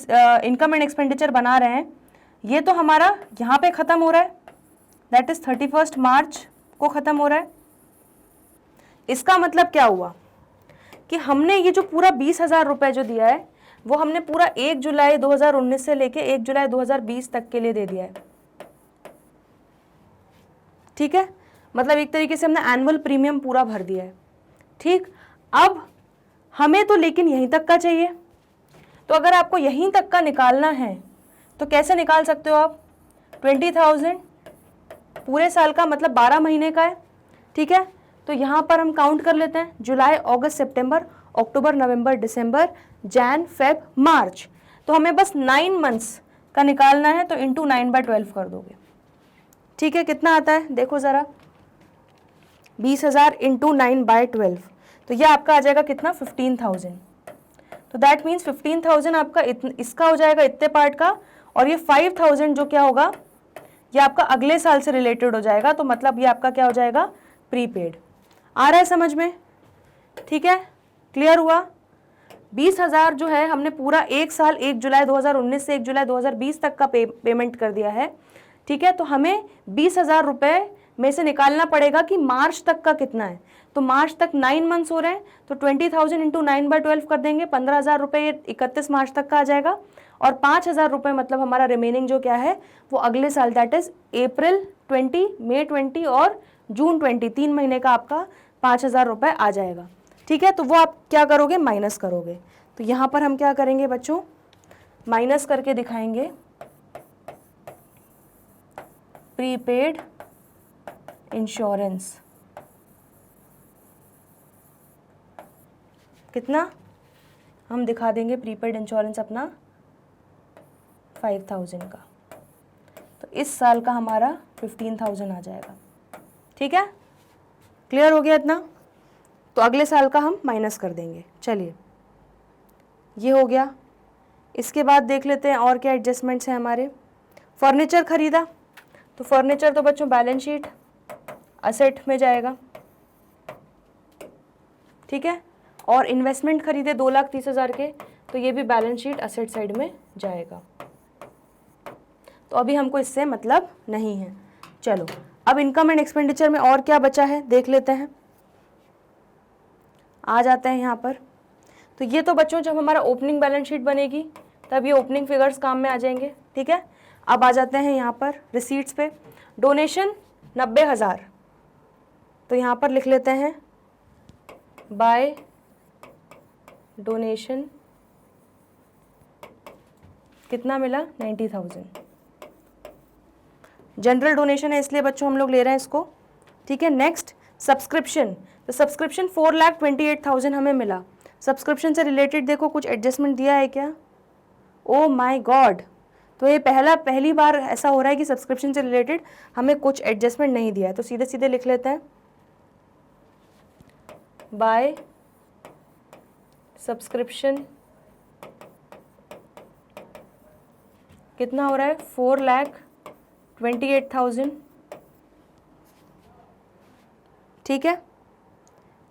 इनकम एंड एक्सपेंडिचर बना रहे हैं, ये तो हमारा यहाँ पे ख़त्म हो रहा है, दैट इज़ 31 मार्च को ख़त्म हो रहा है। इसका मतलब क्या हुआ कि हमने ये जो पूरा 20,000 रुपये जो दिया है वो हमने पूरा 1 जुलाई 2019 से लेके 1 जुलाई 2020 तक के लिए दे दिया है, ठीक है। मतलब एक तरीके से हमने एनुअल प्रीमियम पूरा भर दिया है, ठीक। अब हमें तो लेकिन यहीं तक का चाहिए, तो अगर आपको यहीं तक का निकालना है तो कैसे निकाल सकते हो आप, 20,000 पूरे साल का मतलब 12 महीने का है, ठीक है। तो यहाँ पर हम काउंट कर लेते हैं, जुलाई अगस्त सितंबर अक्टूबर नवंबर दिसंबर जैन फेब मार्च, तो हमें बस 9 मंथ्स का निकालना है, तो इंटू 9/12 कर दोगे, ठीक है। कितना आता है देखो ज़रा, 20,000 इंटू 9/12, तो ये आपका आ जाएगा कितना 15,000। तो दैट मीन्स 15,000 आपका इसका हो जाएगा इतने पार्ट का, और ये 5,000 जो क्या होगा ये आपका अगले साल से रिलेटेड हो जाएगा, तो मतलब ये आपका क्या हो जाएगा प्रीपेड। आ रहा है समझ में? ठीक है, क्लियर हुआ? 20,000 जो है हमने पूरा एक साल 1 जुलाई 2019 से 1 जुलाई 2020 तक का पेमेंट कर दिया है, ठीक है। तो हमें 20,000 रुपये में से निकालना पड़ेगा कि मार्च तक का कितना है, तो मार्च तक 9 मंथ्स हो रहे हैं, तो 20,000 इंटू 9/12 कर देंगे, 15,000 रुपये 31 मार्च तक का आ जाएगा, और 5,000 रुपये मतलब हमारा रिमेनिंग जो क्या है वो अगले साल दैट इज अप्रैल 20, मई 20 और जून 20, 3 महीने का आपका 5,000 रुपये आ जाएगा, ठीक है। तो वो आप क्या करोगे, माइनस करोगे। तो यहाँ पर हम क्या करेंगे बच्चों, माइनस करके दिखाएंगे प्रीपेड इंश्योरेंस कितना, हम दिखा देंगे प्रीपेड इंश्योरेंस अपना 5,000 का, तो इस साल का हमारा 15,000 आ जाएगा, ठीक है। क्लियर हो गया इतना? तो अगले साल का हम माइनस कर देंगे। चलिए ये हो गया। इसके बाद देख लेते हैं और क्या एडजस्टमेंट्स हैं हमारे। फर्नीचर खरीदा, तो फर्नीचर तो बच्चों बैलेंस शीट असेट में जाएगा, ठीक है। और इन्वेस्टमेंट खरीदे 2,30,000 के, तो ये भी बैलेंस शीट असेट साइड में जाएगा। तो अभी हमको इससे मतलब नहीं है। चलो अब इनकम एंड एक्सपेंडिचर में और क्या बचा है देख लेते हैं। आ जाते हैं यहाँ पर। तो ये तो बच्चों जब हमारा ओपनिंग बैलेंस शीट बनेगी तब ये ओपनिंग फिगर्स काम में आ जाएंगे, ठीक है। अब आ जाते हैं यहाँ पर रिसीट्स पे। डोनेशन 90,000, तो यहाँ पर लिख लेते हैं बाय डोनेशन कितना मिला 90,000। जनरल डोनेशन है इसलिए बच्चों हम लोग ले रहे हैं इसको, ठीक है। नेक्स्ट सब्सक्रिप्शन, तो सब्सक्रिप्शन 4,28,000 हमें मिला। सब्सक्रिप्शन से रिलेटेड देखो कुछ एडजस्टमेंट दिया है क्या? ओ माय गॉड, तो ये पहली बार ऐसा हो रहा है कि सब्सक्रिप्शन से रिलेटेड हमें कुछ एडजस्टमेंट नहीं दिया है। तो सीधे सीधे लिख लेते हैं बाय सब्सक्रिप्शन कितना हो रहा है 4,28,000, ठीक है।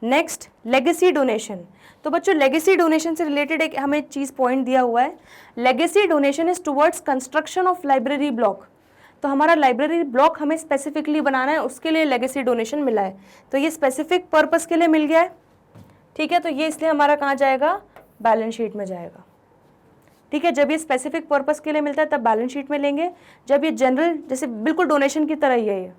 नेक्स्ट लेगेसी डोनेशन, तो बच्चों लेगेसी डोनेशन से रिलेटेड एक हमें चीज़ पॉइंट दिया हुआ है। Legacy donation is towards construction of library block, तो हमारा लाइब्रेरी ब्लॉक हमें स्पेसिफिकली बनाना है, उसके लिए लेगेसी डोनेशन मिला है। तो ये स्पेसिफिक पर्पस के लिए मिल गया है, ठीक है। तो ये इसलिए हमारा कहाँ जाएगा, बैलेंस शीट में जाएगा, ठीक है। जब ये स्पेसिफिक पर्पस के लिए मिलता है तब बैलेंस शीट में लेंगे। जब ये जनरल जैसे बिल्कुल डोनेशन की तरह ही है, ये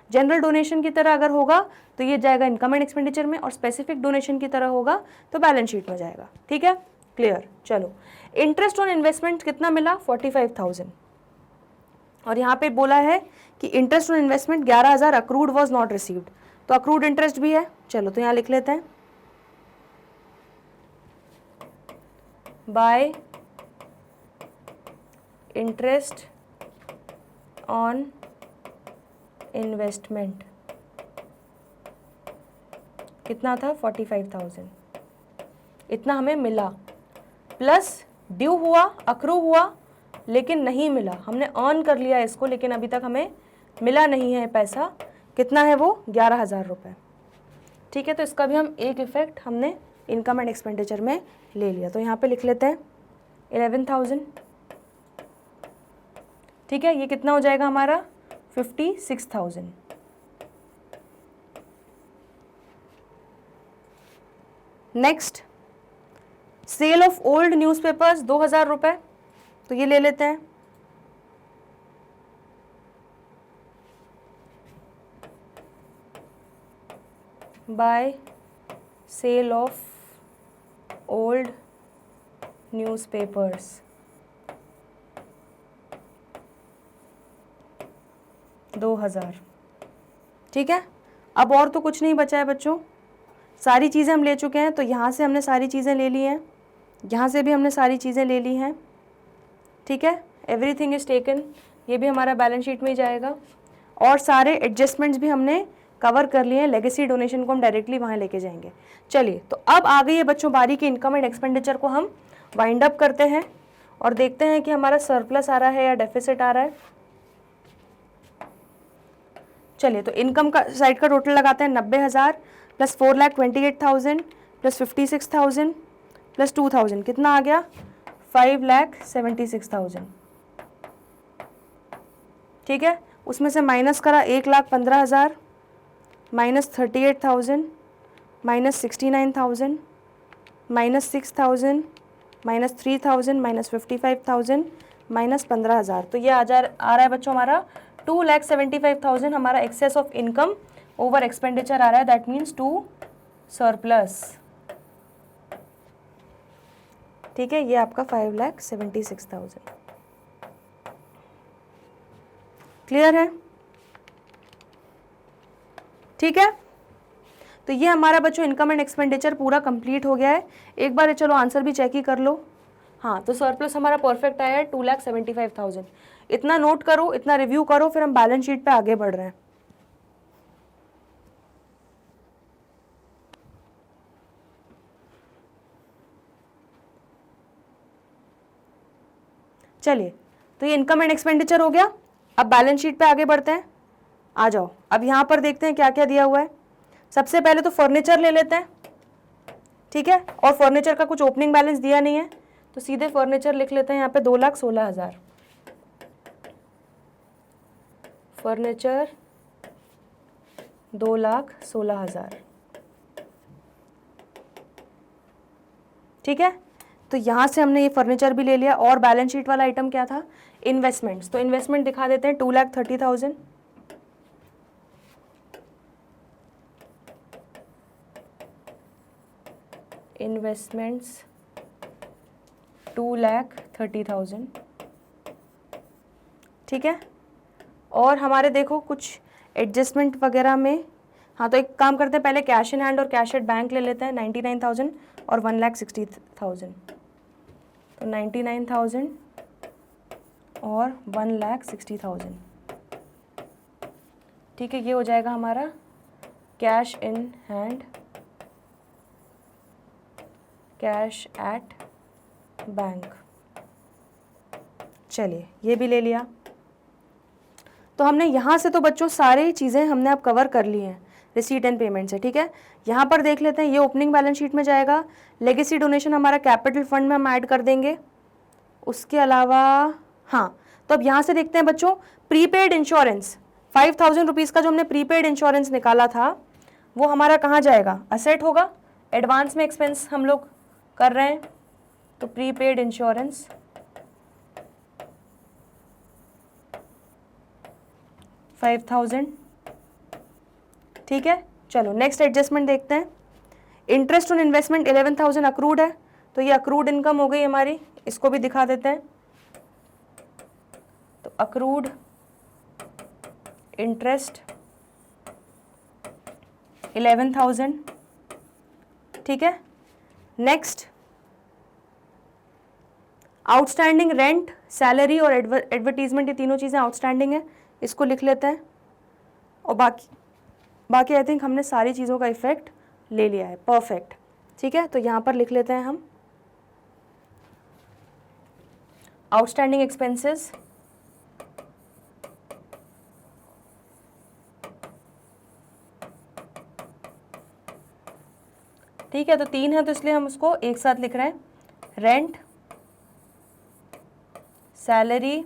जनरल डोनेशन की तरह अगर होगा तो ये जाएगा इनकम एंड एक्सपेंडिचर में, और स्पेसिफिक डोनेशन की तरह होगा तो बैलेंस शीट में जाएगा, ठीक है। क्लियर। चलो इंटरेस्ट ऑन इन्वेस्टमेंट कितना मिला 45,000, और यहाँ पे बोला है कि interest on investment 11,000 accrued was not received, तो अक्रूड इंटरेस्ट भी है। चलो तो यहाँ लिख लेते हैं बाय इंटरेस्ट ऑन इन्वेस्टमेंट कितना था 45,000, इतना हमें मिला, प्लस ड्यू हुआ, अक्रू हुआ लेकिन नहीं मिला, हमने अर्न कर लिया इसको लेकिन अभी तक हमें मिला नहीं है पैसा, कितना है वो 11,000 रुपये, ठीक है। तो इसका भी हम एक इफेक्ट हमने इनकम एंड एक्सपेंडिचर में ले लिया। तो यहाँ पे लिख लेते हैं 11,000, ठीक है। ये कितना हो जाएगा हमारा 56,000। Next sale of old newspapers 2,000 रुपये, तो ये ले लेते हैं। By sale of old newspapers 2,000, ठीक है। अब और तो कुछ नहीं बचा है बच्चों, सारी चीज़ें हम ले चुके हैं। तो यहाँ से हमने सारी चीज़ें ले ली हैं, यहाँ से भी हमने सारी चीज़ें ले ली हैं, ठीक है। एवरीथिंग इज़ टेकन, ये भी हमारा बैलेंस शीट में ही जाएगा, और सारे एडजस्टमेंट्स भी हमने कवर कर लिए हैं। लेगेसी डोनेशन को हम डायरेक्टली वहाँ लेके जाएंगे। चलिए तो अब आ गई है बच्चों बारी की इनकम एंड एक्सपेंडिचर को हम वाइंड अप करते हैं और देखते हैं कि हमारा सरप्लस आ रहा है या डेफिसिट आ रहा है। चलिए तो इनकम का साइड का टोटल लगाते हैं 90,000 प्लस 4,28,000 प्लस 56,000 प्लस 2,000 कितना आ गया 5,76,000, ठीक है। उसमें से माइनस करा 1,15,000 minus 38,000 minus 69,000 minus 6,000 minus 3,000 minus 55,000 minus 15,000। तो ये आ रहा है बच्चों हमारा 2,75,000 हमारा excess of income over expenditure आ रहा है, दैट मीन्स टू सरप्लस, ठीक है। ये आपका 5,76,000 क्लियर है, ठीक है। तो ये हमारा बच्चों इनकम एंड एक्सपेंडिचर पूरा कंप्लीट हो गया है। एक बार चलो आंसर भी चेक ही कर लो। हाँ तो सरप्लस हमारा परफेक्ट आया है 2,75,000। इतना नोट करो, इतना रिव्यू करो, फिर हम बैलेंस शीट पे आगे बढ़ रहे हैं। चलिए, तो ये इनकम एंड एक्सपेंडिचर हो गया। अब बैलेंस शीट पे आगे बढ़ते हैं, आ जाओ। अब यहाँ पर देखते हैं क्या क्या दिया हुआ है। सबसे पहले तो फर्नीचर ले लेते हैं, ठीक है, और फर्नीचर का कुछ ओपनिंग बैलेंस दिया नहीं है तो सीधे फर्नीचर लिख लेते हैं यहाँ पे 2,16,000। फर्नीचर 2,16,000, ठीक है। तो यहाँ से हमने ये फर्नीचर भी ले लिया। और बैलेंस शीट वाला आइटम क्या था? इन्वेस्टमेंट्स। तो इन्वेस्टमेंट दिखा देते हैं 2,30,000। इन्वेस्टमेंट्स 2,30,000, ठीक है। और हमारे देखो कुछ एडजस्टमेंट वगैरह में, हाँ तो एक काम करते हैं, पहले कैश इन हैंड और कैश एट बैंक ले लेते हैं 99,000 और 1,60,000। तो 99,000 और 1,60,000, ठीक है। ये हो जाएगा हमारा cash in hand, cash at bank. चलिए, ये भी ले लिया। तो हमने यहाँ से तो बच्चों सारी चीज़ें हमने अब कवर कर ली हैं रिसीट एंड पेमेंट से, ठीक है। यहाँ पर देख लेते हैं, ये ओपनिंग बैलेंस शीट में जाएगा। लेगेसी डोनेशन हमारा कैपिटल फंड में हम ऐड कर देंगे। उसके अलावा हाँ, तो अब यहाँ से देखते हैं बच्चों, प्रीपेड इंश्योरेंस 5,000 रुपीज़ का जो हमने प्रीपेड इंश्योरेंस निकाला था वो हमारा कहाँ जाएगा? असेट होगा। एडवांस में एक्सपेंस हम लोग कर रहे हैं, तो प्रीपेड इंश्योरेंस 5,000, ठीक है। चलो नेक्स्ट एडजस्टमेंट देखते हैं। इंटरेस्ट ऑन इन्वेस्टमेंट 11,000 अक्रूड है, तो ये अक्रूड इनकम हो गई हमारी। इसको भी दिखा देते हैं। तो अक्रूड इंटरेस्ट 11,000, ठीक है। नेक्स्ट आउटस्टैंडिंग रेंट, सैलरी और एडवर्टीजमेंट, ये तीनों चीज़ें आउटस्टैंडिंग है, इसको लिख लेते हैं। और बाकी आई थिंक हमने सारी चीज़ों का इफेक्ट ले लिया है, परफेक्ट, ठीक है। तो यहाँ पर लिख लेते हैं हम आउटस्टैंडिंग एक्सपेंसेस, ठीक है। तो 3 है तो इसलिए हम उसको एक साथ लिख रहे हैं, रेंट, सैलरी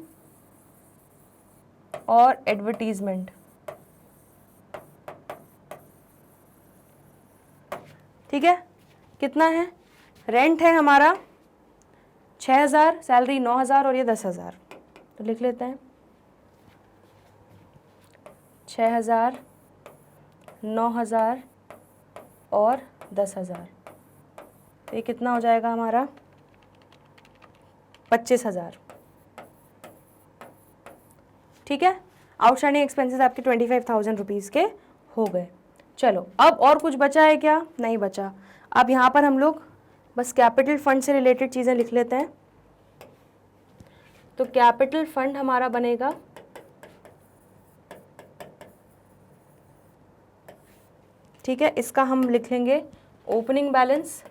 और एडवर्टीजमेंट, ठीक है। कितना है? रेंट है हमारा 6,000, सैलरी 9,000 और ये 10,000। तो लिख लेते हैं 6,000, 9,000 और 10,000। तो ये कितना हो जाएगा हमारा? 25,000, ठीक है। आउटस्टैंडिंग एक्सपेंसेस आपके 25,000 रुपीज़ के हो गए। चलो, अब और कुछ बचा है क्या? नहीं बचा। अब यहाँ पर हम लोग बस कैपिटल फंड से रिलेटेड चीज़ें लिख लेते हैं। तो कैपिटल फंड हमारा बनेगा ठीक है, इसका हम लिखेंगे ओपनिंग बैलेंस।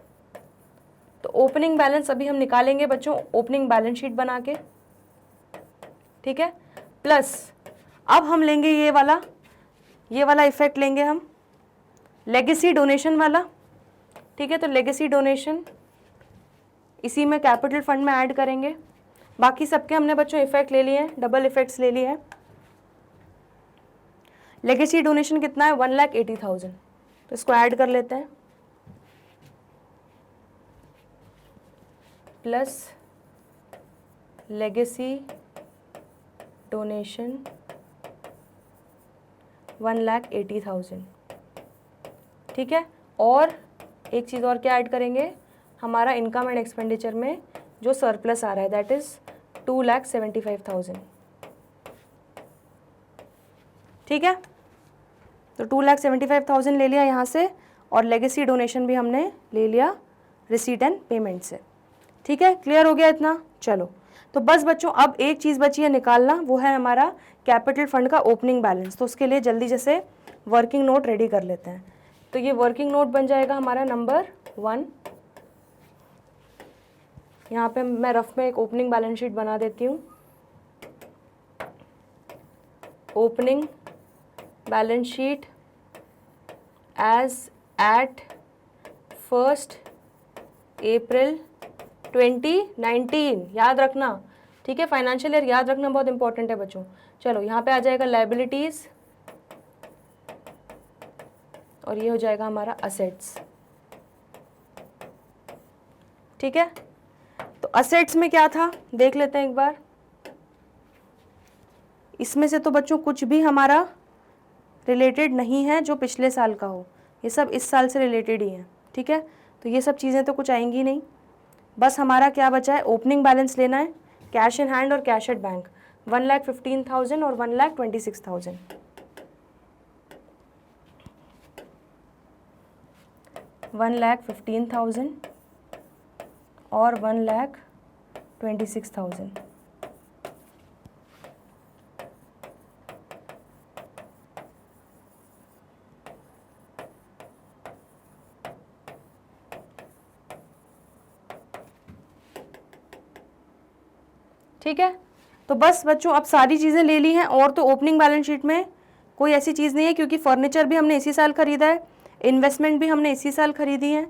तो ओपनिंग बैलेंस अभी हम निकालेंगे बच्चों ओपनिंग बैलेंस शीट बना के, ठीक है। प्लस अब हम लेंगे ये वाला इफेक्ट लेंगे हम, लेगेसी डोनेशन वाला, ठीक है। तो लेगेसी डोनेशन इसी में कैपिटल फंड में ऐड करेंगे। बाकी सबके हमने बच्चों इफेक्ट ले लिए हैं, डबल इफेक्ट्स ले लिए हैं। लेगेसी डोनेशन कितना है? 1,80,000। तो इसको ऐड कर लेते हैं, प्लस लेगेसी डोनेशन 1,80,000, ठीक है। और एक चीज़ और क्या ऐड करेंगे, हमारा इनकम एंड एक्सपेंडिचर में जो सरप्लस आ रहा है दैट इज़ 2,75,000, ठीक है। तो 2,75,000 ले लिया यहाँ से, और लेगेसी डोनेशन भी हमने ले लिया रिसीट एंड पेमेंट से, ठीक है। क्लियर हो गया इतना? चलो, तो बस बच्चों अब एक चीज़ बची है निकालना, वो है हमारा कैपिटल फंड का ओपनिंग बैलेंस। तो उसके लिए जल्दी जैसे वर्किंग नोट रेडी कर लेते हैं। तो ये वर्किंग नोट बन जाएगा हमारा नंबर 1। यहाँ पे मैं रफ में एक ओपनिंग बैलेंस शीट बना देती हूँ। Opening balance sheet as at 1 April 2019, याद रखना, ठीक है। फाइनेंशियल ईयर याद रखना बहुत इंपॉर्टेंट है बच्चों। चलो यहाँ पे आ जाएगा लायबिलिटीज और ये हो जाएगा हमारा असेट्स, ठीक है। तो असेट्स में क्या था देख लेते हैं एक बार। इसमें से तो बच्चों कुछ भी हमारा रिलेटेड नहीं है जो पिछले साल का हो, ये सब इस साल से रिलेटेड ही है, ठीक है। तो ये सब चीज़ें तो कुछ आएंगी नहीं। बस हमारा क्या बचा है, ओपनिंग बैलेंस लेना है, कैश इन हैंड और कैश एट बैंक, 1,15,000 और 1,26,000। 1,15,000 और 1,26,000। ठीक है। तो बस बच्चों अब सारी चीज़ें ले ली हैं, और तो ओपनिंग बैलेंस शीट में कोई ऐसी चीज़ नहीं है, क्योंकि फर्नीचर भी हमने इसी साल खरीदा है, इन्वेस्टमेंट भी हमने इसी साल खरीदी है,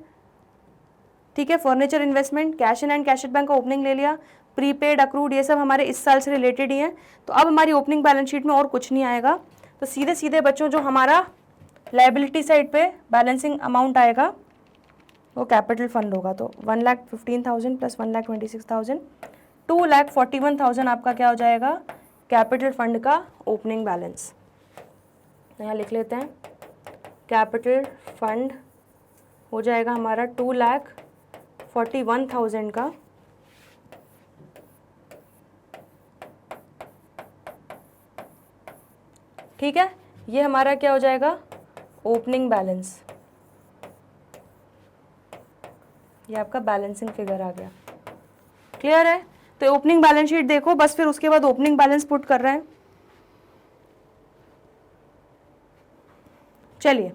ठीक है। Furniture, investment, cash in and cash at bank का ओपनिंग ले लिया, प्रीपेड, अक्रूड, ये सब हमारे इस साल से रिलेटेड ही हैं। तो अब हमारी ओपनिंग बैलेंस शीट में और कुछ नहीं आएगा। तो सीधे सीधे बच्चों जो हमारा लायबिलिटी साइड पे बैलेंसिंग अमाउंट आएगा वो कैपिटल फंड होगा। तो 1,15,000 प्लस 1,26,000, 2,41,000 आपका क्या हो जाएगा, कैपिटल फंड का ओपनिंग बैलेंस। यहाँ लिख लेते हैं, कैपिटल फंड हो जाएगा हमारा 2,41,000 का, ठीक है। ये हमारा क्या हो जाएगा, ओपनिंग बैलेंस। ये आपका बैलेंसिंग फिगर आ गया, क्लियर है। तो ओपनिंग बैलेंस शीट देखो बस, फिर उसके बाद ओपनिंग बैलेंस पुट कर रहे हैं। चलिए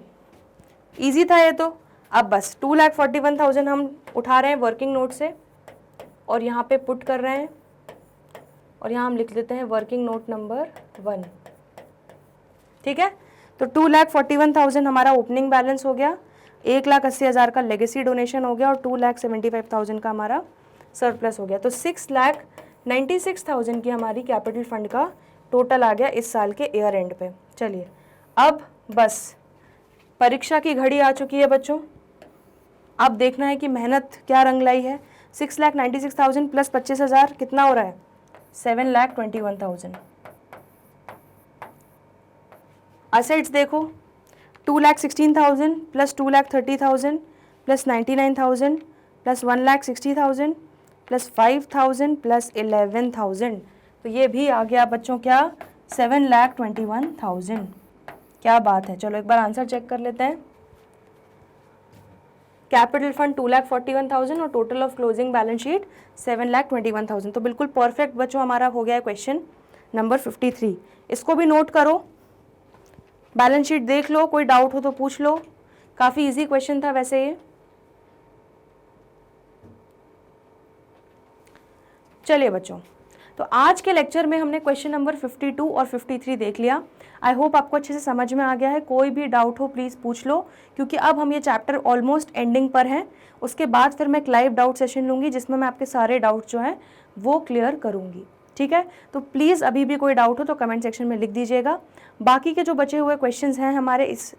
इजी था ये तो। अब बस 2,41,000 हम उठा रहे हैं वर्किंग नोट से और यहाँ पे पुट कर रहे हैं, और यहाँ हम लिख लेते हैं वर्किंग नोट नंबर 1, ठीक है। तो 2,41,000 हमारा ओपनिंग बैलेंस हो गया, 1,80,000 का लेगेसी डोनेशन हो गया और 2,75,000 का हमारा सरप्लस हो गया। तो 6,96,000 की हमारी कैपिटल फंड का टोटल आ गया इस साल के ईयर एंड पे। चलिए अब बस परीक्षा की घड़ी आ चुकी है बच्चों। अब देखना है कि मेहनत क्या रंग लाई है। 6,96,000 प्लस 25,000 कितना हो रहा है, 7,21,000। असेट्स देखो, 2,16,000 plus 2,30,000 plus 99,000 plus 1,60,000 plus 5,000 plus 11,000, तो ये भी आ गया बच्चों क्या, 7,21,000। क्या बात है। चलो एक बार आंसर चेक कर लेते हैं। कैपिटल फंड 2,41,000 और total of closing balance sheet 7,21,000। तो बिल्कुल परफेक्ट बच्चों हमारा हो गया है क्वेश्चन नंबर 53। इसको भी नोट करो, बैलेंस शीट देख लो, कोई डाउट हो तो पूछ लो। काफ़ी इजी क्वेश्चन था वैसे ये। चलिए बच्चों, तो आज के लेक्चर में हमने क्वेश्चन नंबर 52 और 53 देख लिया। आई होप आपको अच्छे से समझ में आ गया है। कोई भी डाउट हो प्लीज़ पूछ लो, क्योंकि अब हम ये चैप्टर ऑलमोस्ट एंडिंग पर हैं। उसके बाद फिर मैं एक लाइव डाउट सेशन लूँगी जिसमें मैं आपके सारे डाउट जो हैं वो क्लियर करूँगी, ठीक है। तो प्लीज़ अभी भी कोई डाउट हो तो कमेंट सेक्शन में लिख दीजिएगा। बाकी के जो बचे हुए क्वेश्चंस हैं हमारे इस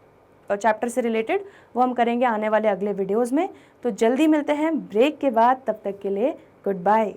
चैप्टर से रिलेटेड वो हम करेंगे आने वाले अगले वीडियोज़ में। तो जल्दी मिलते हैं ब्रेक के बाद, तब तक के लिए गुड बाय।